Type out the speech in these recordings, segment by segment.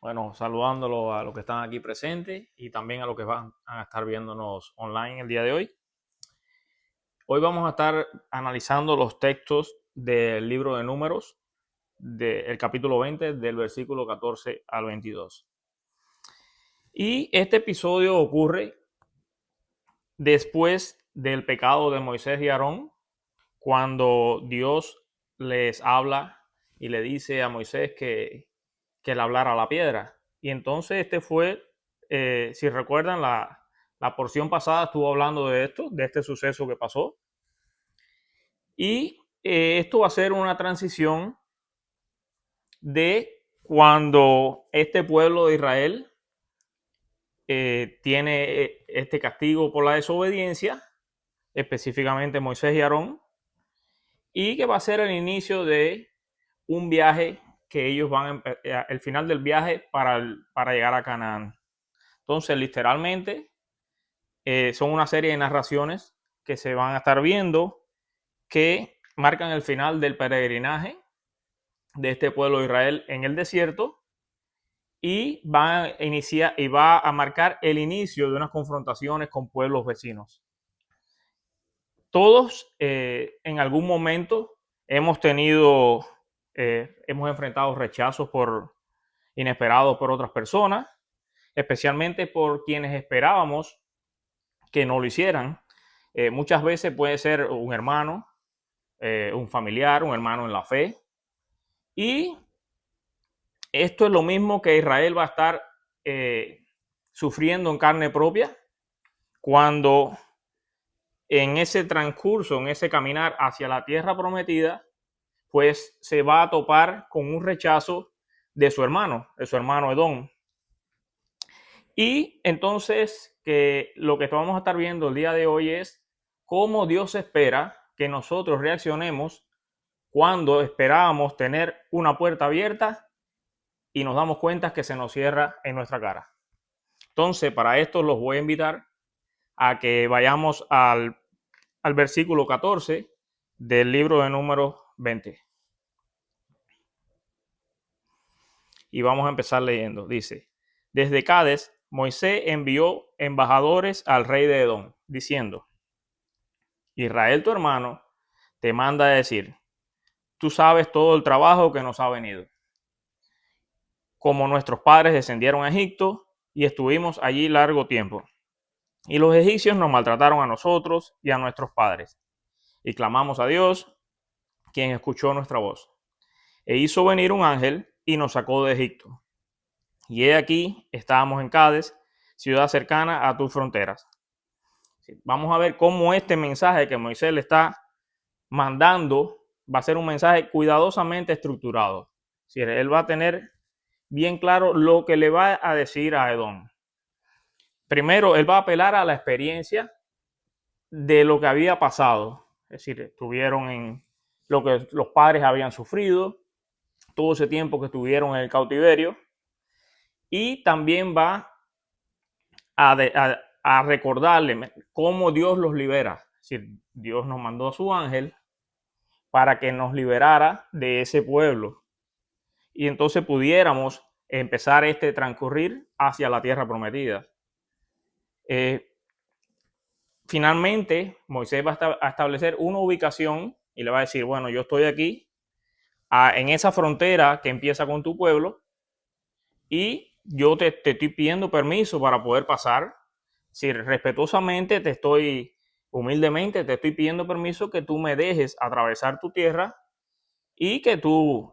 Bueno, saludándolo a los que están aquí presentes y también a los que van a estar viéndonos online el día de hoy. Hoy vamos a estar analizando los textos del libro de Números, del capítulo 20, del versículo 14 al 22. Y este episodio ocurre después del pecado de Moisés y Aarón, cuando Dios les habla y le dice a Moisés que le hablara a la piedra. Y entonces este fue, si recuerdan, la porción pasada estuvo hablando de esto, de este suceso que pasó. Y esto va a ser una transición de cuando este pueblo de Israel tiene este castigo por la desobediencia, específicamente Moisés y Aarón, y que va a ser el inicio de un viaje que ellos van el final del viaje para llegar a Canaán. Entonces, literalmente, son una serie de narraciones que se van a estar viendo que marcan el final del peregrinaje de este pueblo de Israel en el desierto y va a iniciar y va a marcar el inicio de unas confrontaciones con pueblos vecinos. Todos en algún momento hemos enfrentado rechazos inesperados por otras personas, especialmente por quienes esperábamos que no lo hicieran. Muchas veces puede ser un hermano, un familiar, un hermano en la fe. Y esto es lo mismo que Israel va a estar sufriendo en carne propia cuando en ese transcurso, en ese caminar hacia la tierra prometida, pues se va a topar con un rechazo de su hermano Edom. Y entonces lo que vamos a estar viendo el día de hoy es cómo Dios espera que nosotros reaccionemos cuando esperábamos tener una puerta abierta y nos damos cuenta que se nos cierra en nuestra cara. Entonces, para esto los voy a invitar a que vayamos al versículo 14 del libro de Números 20. Y vamos a empezar leyendo. Dice: desde Cades, Moisés envió embajadores al rey de Edom, diciendo: Israel, tu hermano, te manda a decir, tú sabes todo el trabajo que nos ha venido. Como nuestros padres descendieron a Egipto y estuvimos allí largo tiempo. Y los egipcios nos maltrataron a nosotros y a nuestros padres. Y clamamos a Dios, quien escuchó nuestra voz. E hizo venir un ángel y nos sacó de Egipto. Y he aquí, estábamos en Cades, ciudad cercana a tus fronteras. Vamos a ver cómo este mensaje que Moisés le está mandando va a ser un mensaje cuidadosamente estructurado. Él va a tener bien claro lo que le va a decir a Edom. Primero, él va a apelar a la experiencia de lo que había pasado. Es decir, estuvieron en lo que los padres habían sufrido, todo ese tiempo que estuvieron en el cautiverio. Y también va a recordarle cómo Dios los libera. Es decir, Dios nos mandó a su ángel para que nos liberara de ese pueblo. Y entonces pudiéramos empezar transcurrir hacia la tierra prometida. Finalmente, Moisés va a establecer una ubicación y le va a decir, bueno, yo estoy aquí en esa frontera que empieza con tu pueblo y yo te estoy pidiendo permiso para poder pasar. Si respetuosamente humildemente te estoy pidiendo permiso que tú me dejes atravesar tu tierra y que tú,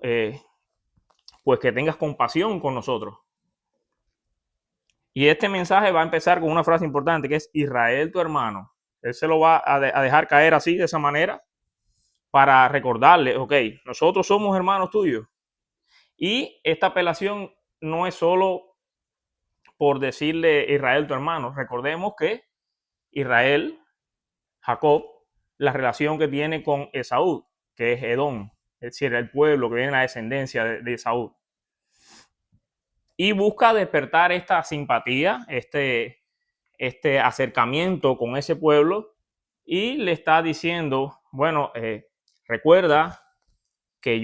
pues que tengas compasión con nosotros. Y este mensaje va a empezar con una frase importante que es Israel, tu hermano. Él se lo va a dejar caer así, de esa manera, para recordarle, ok, nosotros somos hermanos tuyos. Y esta apelación no es solo por decirle Israel, tu hermano. Recordemos que Israel, Jacob, la relación que tiene con Esaú, que es Edom, es decir, el pueblo que viene en la descendencia de Esaú. Y busca despertar esta simpatía, este acercamiento con ese pueblo y le está diciendo, bueno, recuerda que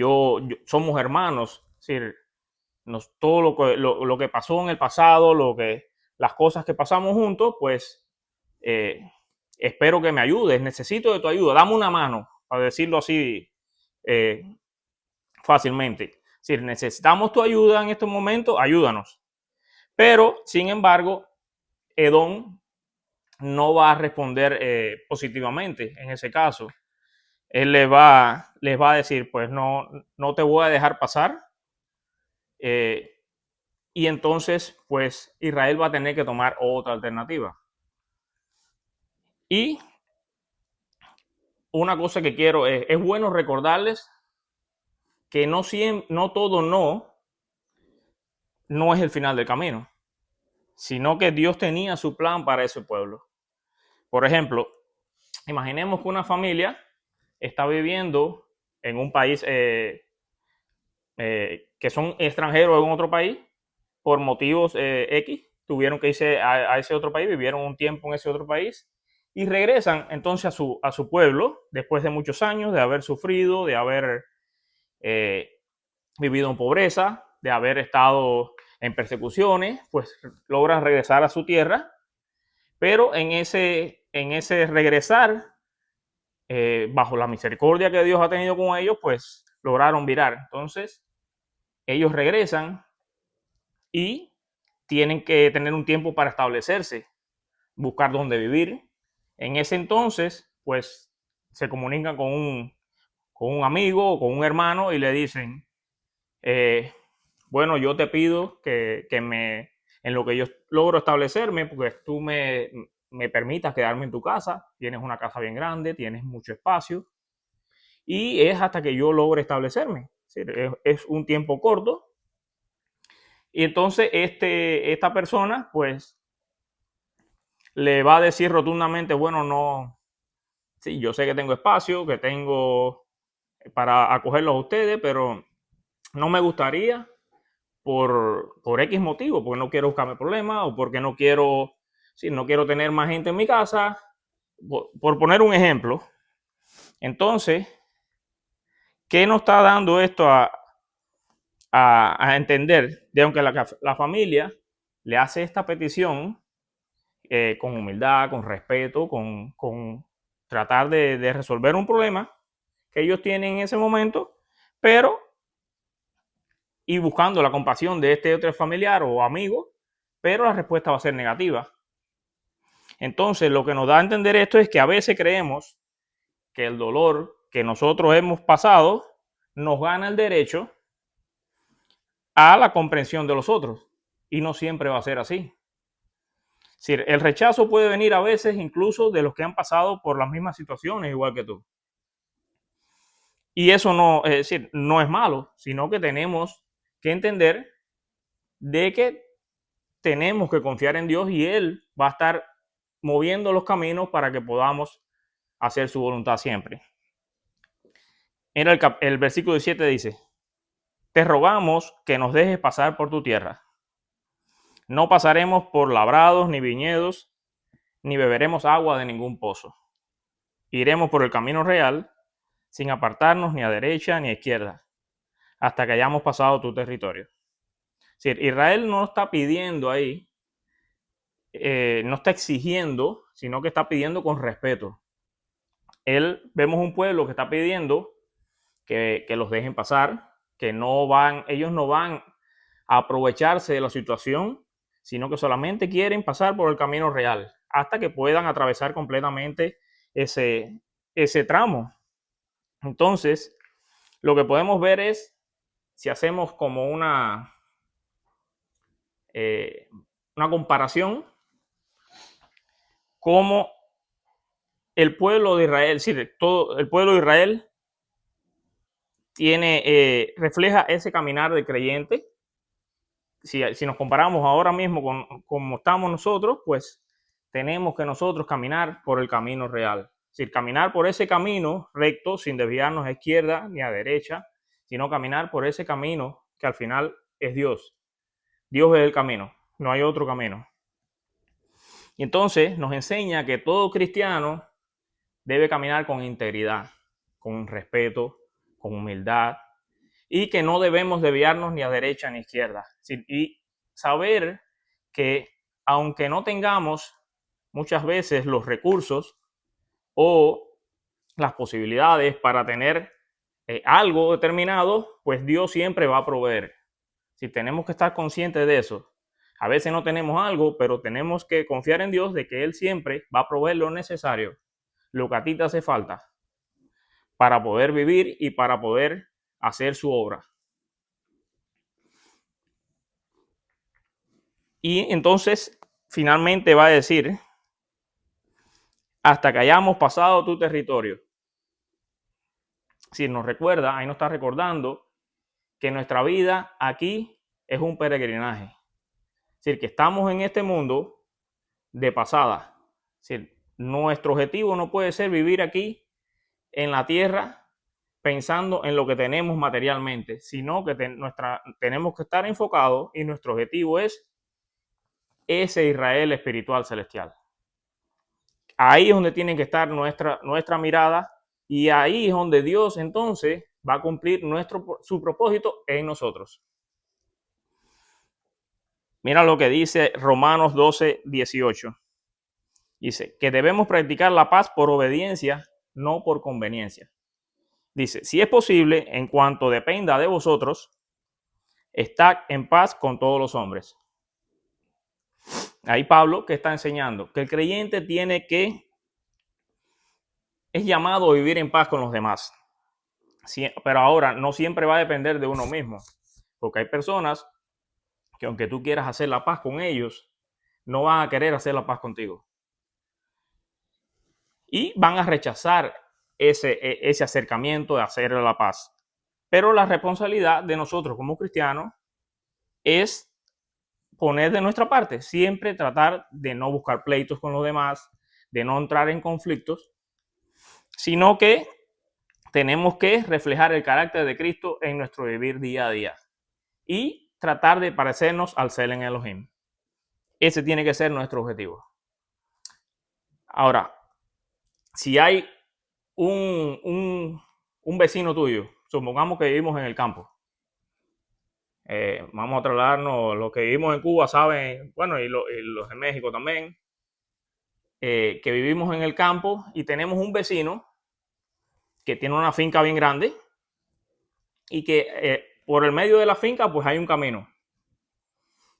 somos hermanos, es decir, todo lo que pasó en el pasado, las cosas que pasamos juntos, pues espero que me ayudes, necesito de tu ayuda, dame una mano, para decirlo así eh, fácilmente. Si necesitamos tu ayuda en estos momentos, ayúdanos. Pero, sin embargo, Edom no va a responder positivamente en ese caso. Él les va a decir, pues no te voy a dejar pasar. Y entonces, pues Israel va a tener que tomar otra alternativa. Y una cosa que quiero es bueno recordarles que no todo no es el final del camino, sino que Dios tenía su plan para ese pueblo. Por ejemplo, imaginemos que una familia está viviendo en un país que son extranjeros en otro país por motivos X, tuvieron que irse a ese otro país, vivieron un tiempo en ese otro país y regresan entonces a su pueblo después de muchos años de haber sufrido, de haber vivido en pobreza, de haber estado en persecuciones, pues logran regresar a su tierra, pero en ese regresar, bajo la misericordia que Dios ha tenido con ellos, pues lograron virar. Entonces, ellos regresan y tienen que tener un tiempo para establecerse, buscar dónde vivir. En ese entonces, pues se comunican con un amigo o con un hermano y le dicen, bueno, yo te pido que en lo que yo logro establecerme, pues tú me permitas quedarme en tu casa, tienes una casa bien grande, tienes mucho espacio, y es hasta que yo logre establecerme. Es un tiempo corto. Y entonces esta persona, pues, le va a decir rotundamente, bueno, no, sí, yo sé que tengo espacio, que tengo para acogerlos a ustedes, pero no me gustaría por X motivo, porque no quiero buscarme problemas o porque no quiero, sí, no quiero tener más gente en mi casa, por poner un ejemplo. Entonces, ¿qué nos está dando esto a entender? De aunque la familia le hace esta petición con humildad, con respeto, con tratar de resolver un problema que ellos tienen en ese momento, pero y buscando la compasión de este otro familiar o amigo, pero la respuesta va a ser negativa. Entonces, lo que nos da a entender esto es que a veces creemos que el dolor que nosotros hemos pasado nos gana el derecho a la comprensión de los otros, y no siempre va a ser así. Es decir, el rechazo puede venir a veces incluso de los que han pasado por las mismas situaciones igual que tú. Y eso no, es decir, no es malo, sino que tenemos que entender de que tenemos que confiar en Dios y Él va a estar moviendo los caminos para que podamos hacer su voluntad siempre. Mira, el versículo 17 dice, te rogamos que nos dejes pasar por tu tierra. No pasaremos por labrados ni viñedos, ni beberemos agua de ningún pozo. Iremos por el camino real, sin apartarnos ni a derecha ni a izquierda, hasta que hayamos pasado tu territorio. Es decir, Israel no está pidiendo ahí, no está exigiendo, sino que está pidiendo con respeto. Vemos un pueblo que está pidiendo que los dejen pasar, que ellos no van a aprovecharse de la situación, sino que solamente quieren pasar por el camino real, hasta que puedan atravesar completamente ese tramo. Entonces, lo que podemos ver es, si hacemos como una comparación, cómo el pueblo de Israel, sí, todo el pueblo de Israel refleja ese caminar de creyente. Si nos comparamos ahora mismo con cómo estamos nosotros, pues tenemos que nosotros caminar por el camino real. Es decir, caminar por ese camino recto, sin desviarnos a izquierda ni a derecha, sino caminar por ese camino que al final es Dios. Dios es el camino, no hay otro camino. Y entonces nos enseña que todo cristiano debe caminar con integridad, con respeto, con humildad, y que no debemos desviarnos ni a derecha ni a izquierda. Y saber que aunque no tengamos muchas veces los recursos o las posibilidades para tener algo determinado, pues Dios siempre va a proveer. Si tenemos que estar conscientes de eso. A veces no tenemos algo, pero tenemos que confiar en Dios de que Él siempre va a proveer lo necesario, lo que a ti te hace falta, para poder vivir y para poder hacer su obra. Y entonces, finalmente va a decir, hasta que hayamos pasado tu territorio. Si nos recuerda, ahí nos está recordando que nuestra vida aquí es un peregrinaje. Es decir, que estamos en este mundo de pasada. Es decir, nuestro objetivo no puede ser vivir aquí en la tierra pensando en lo que tenemos materialmente, sino que tenemos que estar enfocados y nuestro objetivo es ese Israel espiritual celestial. Ahí es donde tiene que estar nuestra mirada y ahí es donde Dios entonces va a cumplir su propósito en nosotros. Mira lo que dice Romanos 12, 18. Dice que debemos practicar la paz por obediencia, no por conveniencia. Dice, si es posible, en cuanto dependa de vosotros, estad en paz con todos los hombres. Ahí Pablo que está enseñando que el creyente es llamado a vivir en paz con los demás. Sí, pero ahora no siempre va a depender de uno mismo, porque hay personas que aunque tú quieras hacer la paz con ellos, no van a querer hacer la paz contigo. Y van a rechazar ese acercamiento de hacer la paz. Pero la responsabilidad de nosotros como cristianos es poner de nuestra parte, siempre tratar de no buscar pleitos con los demás, de no entrar en conflictos, sino que tenemos que reflejar el carácter de Cristo en nuestro vivir día a día y tratar de parecernos al Selen Elohim. Ese tiene que ser nuestro objetivo. Ahora, si hay un vecino tuyo, supongamos que vivimos en el campo, vamos a trasladarnos, los que vivimos en Cuba saben, bueno, y los de México también, que vivimos en el campo y tenemos un vecino que tiene una finca bien grande y que por el medio de la finca pues hay un camino.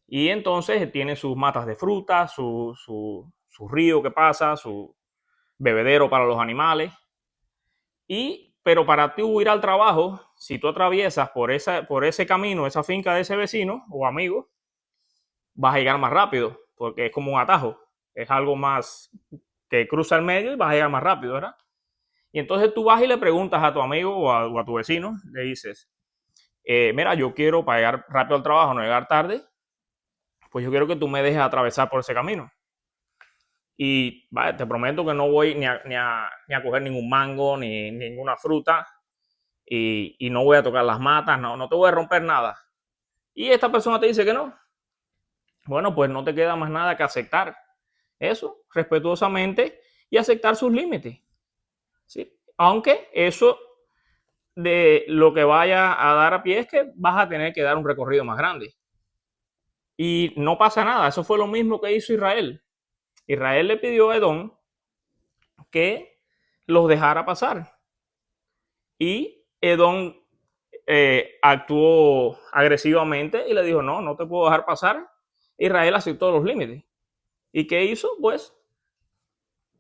Y entonces tiene sus matas de fruta, su río que pasa, su bebedero para los animales. Pero para tú ir al trabajo, si tú atraviesas por ese camino, esa finca de ese vecino o amigo, vas a llegar más rápido, porque es como un atajo. Es algo más que cruza el medio y vas a llegar más rápido, ¿verdad? Y entonces tú vas y le preguntas a tu amigo o a tu vecino, le dices, mira, yo quiero para llegar rápido al trabajo, no llegar tarde, pues yo quiero que tú me dejes atravesar por ese camino. Y vale, te prometo que no voy ni a coger ningún mango, ni ninguna fruta, y no voy a tocar las matas, no te voy a romper nada. Y esta persona te dice que no. Bueno, pues no te queda más nada que aceptar eso respetuosamente y aceptar sus límites. ¿Sí? Aunque eso de lo que vaya a dar a pie es que vas a tener que dar un recorrido más grande. Y no pasa nada, eso fue lo mismo que hizo Israel. Israel le pidió a Edom que los dejara pasar. Y Edom actuó agresivamente y le dijo, no te puedo dejar pasar. Israel aceptó los límites. ¿Y qué hizo? Pues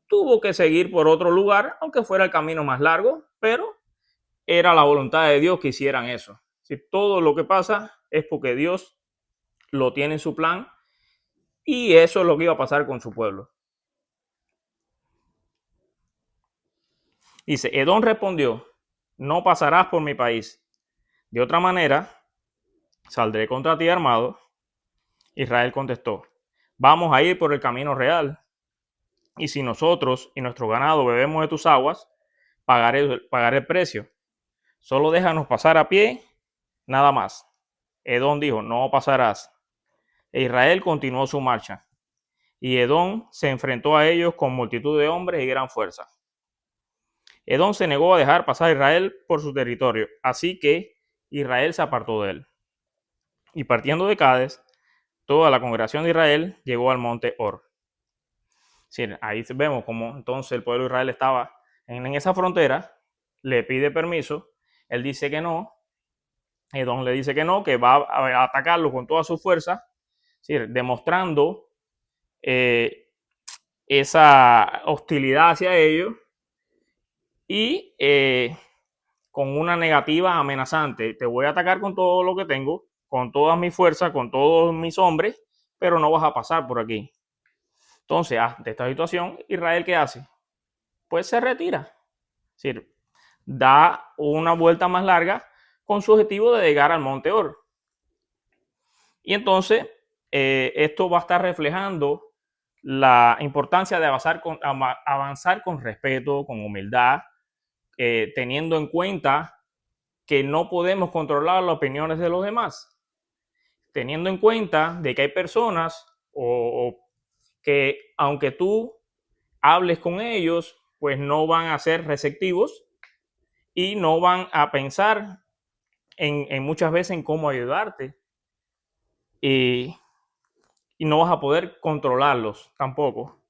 tuvo que seguir por otro lugar, aunque fuera el camino más largo, pero era la voluntad de Dios que hicieran eso. Si todo lo que pasa es porque Dios lo tiene en su plan y eso es lo que iba a pasar con su pueblo. Dice, Edom respondió, no pasarás por mi país. De otra manera, saldré contra ti armado. Israel contestó, vamos a ir por el camino real. Y si nosotros y nuestro ganado bebemos de tus aguas, pagaré el precio. Solo déjanos pasar a pie, nada más. Edom dijo, no pasarás. E Israel continuó su marcha. Y Edom se enfrentó a ellos con multitud de hombres y gran fuerza. Edom se negó a dejar pasar a Israel por su territorio, así que Israel se apartó de él. Y partiendo de Cades, toda la congregación de Israel llegó al monte Or. Sí, ahí vemos cómo entonces el pueblo de Israel estaba en esa frontera, le pide permiso, él dice que no, Edom le dice que no, que va a atacarlo con toda su fuerza, ¿sí? Demostrando esa hostilidad hacia ellos y con una negativa amenazante. Te voy a atacar con todo lo que tengo, con todas mis fuerzas, con todos mis hombres, pero no vas a pasar por aquí. Entonces, ante esta situación, Israel, ¿qué hace? Pues se retira. Es decir, da una vuelta más larga con su objetivo de llegar al monte Or. Y entonces, esto va a estar reflejando la importancia de avanzar con respeto, con humildad, teniendo en cuenta que no podemos controlar las opiniones de los demás, teniendo en cuenta de que hay personas que aunque tú hables con ellos, pues no van a ser receptivos y no van a pensar en muchas veces en cómo ayudarte y no vas a poder controlarlos tampoco.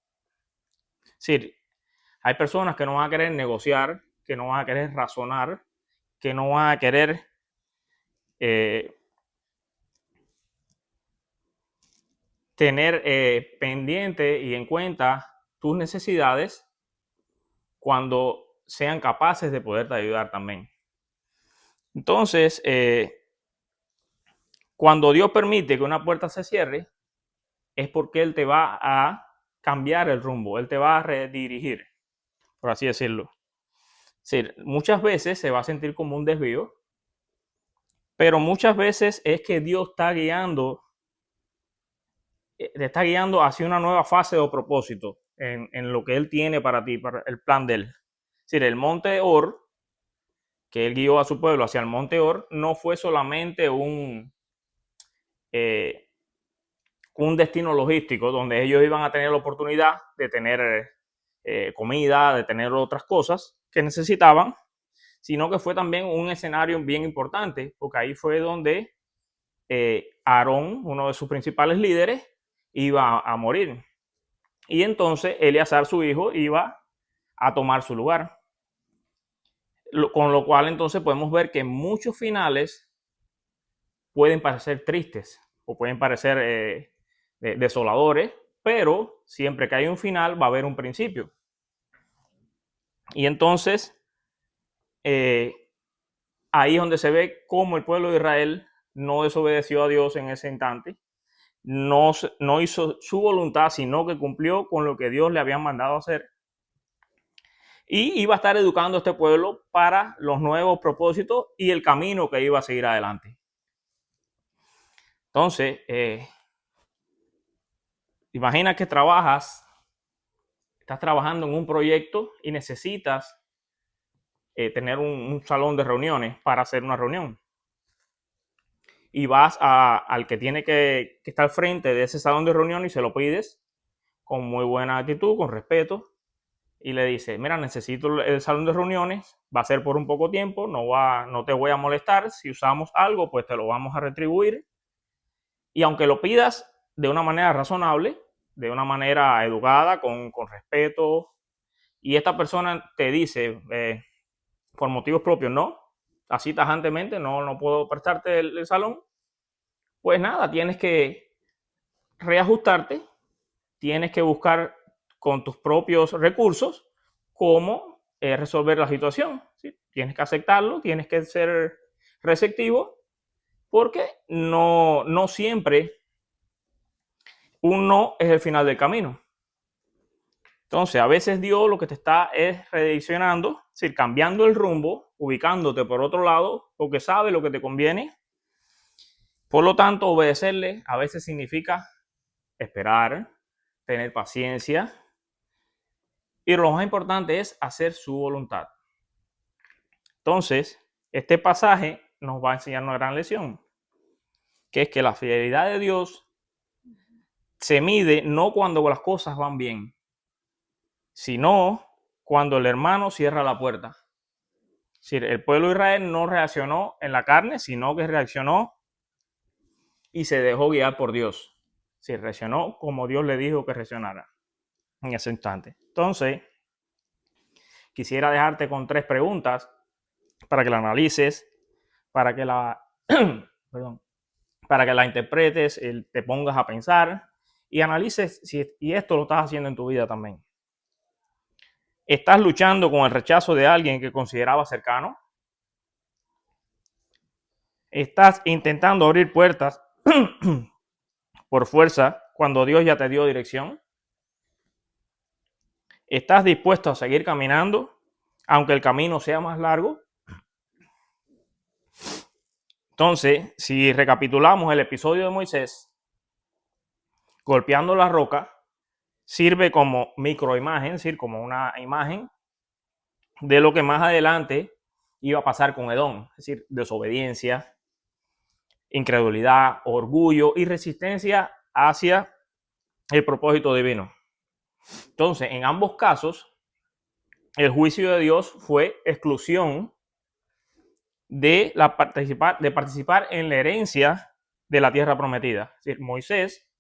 Es decir, hay personas que no van a querer negociar, que no van a querer razonar, que no van a querer tener pendiente y en cuenta tus necesidades cuando sean capaces de poderte ayudar también. Entonces, cuando Dios permite que una puerta se cierre, es porque Él te va a cambiar el rumbo, Él te va a redirigir, por así decirlo. Sí, muchas veces se va a sentir como un desvío, pero muchas veces es que Dios te está guiando hacia una nueva fase o propósito en lo que Él tiene para ti, para el plan de Él. Es decir, el monte Or, que Él guió a su pueblo hacia el monte Or, no fue solamente un destino logístico donde ellos iban a tener la oportunidad de tener comida, de tener otras cosas que necesitaban, sino que fue también un escenario bien importante, porque ahí fue donde Aarón, uno de sus principales líderes, iba a morir. Y entonces Eleazar, su hijo, iba a tomar su lugar. Con lo cual entonces podemos ver que muchos finales pueden parecer tristes o pueden parecer desoladores, pero siempre que hay un final va a haber un principio. Y entonces ahí es donde se ve cómo el pueblo de Israel no desobedeció a Dios en ese instante, no hizo su voluntad, sino que cumplió con lo que Dios le había mandado hacer. Y iba a estar educando a este pueblo para los nuevos propósitos y el camino que iba a seguir adelante. Entonces, imagina que estás trabajando en un proyecto y necesitas tener un salón de reuniones para hacer una reunión. Y vas al que tiene que estar al frente de ese salón de reuniones y se lo pides con muy buena actitud, con respeto, y le dices, mira, necesito el salón de reuniones, va a ser por un poco tiempo, no te voy a molestar, si usamos algo, pues te lo vamos a retribuir. Y aunque lo pidas de una manera razonable, de una manera educada, con respeto, y esta persona te dice, por motivos propios, no, así tajantemente, no puedo prestarte el salón, pues nada, tienes que reajustarte, tienes que buscar con tus propios recursos cómo resolver la situación. ¿Sí? Tienes que aceptarlo, tienes que ser receptivo, porque no siempre un no es el final del camino. Entonces, a veces Dios lo que te está es redireccionando, es decir, cambiando el rumbo, ubicándote por otro lado, porque sabe lo que te conviene. Por lo tanto, obedecerle a veces significa esperar, tener paciencia, y lo más importante es hacer su voluntad. Entonces, este pasaje nos va a enseñar una gran lección, que es que la fidelidad de Dios se mide no cuando las cosas van bien, sino cuando el hermano cierra la puerta. Es decir, el pueblo de Israel no reaccionó en la carne, sino que reaccionó y se dejó guiar por Dios. Es decir, reaccionó como Dios le dijo que reaccionara en ese instante. Entonces, quisiera dejarte con 3 preguntas para que la analices, para que la, perdón, para que la interpretes, te pongas a pensar y analices si y esto lo estás haciendo en tu vida también. ¿Estás luchando con el rechazo de alguien que considerabas cercano? ¿Estás intentando abrir puertas por fuerza cuando Dios ya te dio dirección? ¿Estás dispuesto a seguir caminando aunque el camino sea más largo? Entonces, si recapitulamos el episodio de Moisés, golpeando la roca, sirve como microimagen, es decir, como una imagen de lo que más adelante iba a pasar con Edom, es decir, desobediencia, incredulidad, orgullo y resistencia hacia el propósito divino. Entonces, en ambos casos, el juicio de Dios fue exclusión de participar en la herencia de la tierra prometida. Es decir, Moisés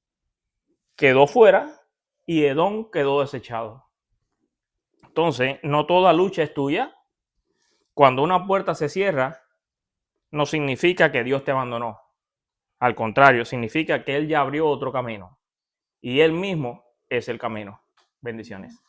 quedó fuera y Edom quedó desechado. Entonces, no toda lucha es tuya. Cuando una puerta se cierra, no significa que Dios te abandonó. Al contrario, significa que Él ya abrió otro camino. Y Él mismo es el camino. Bendiciones.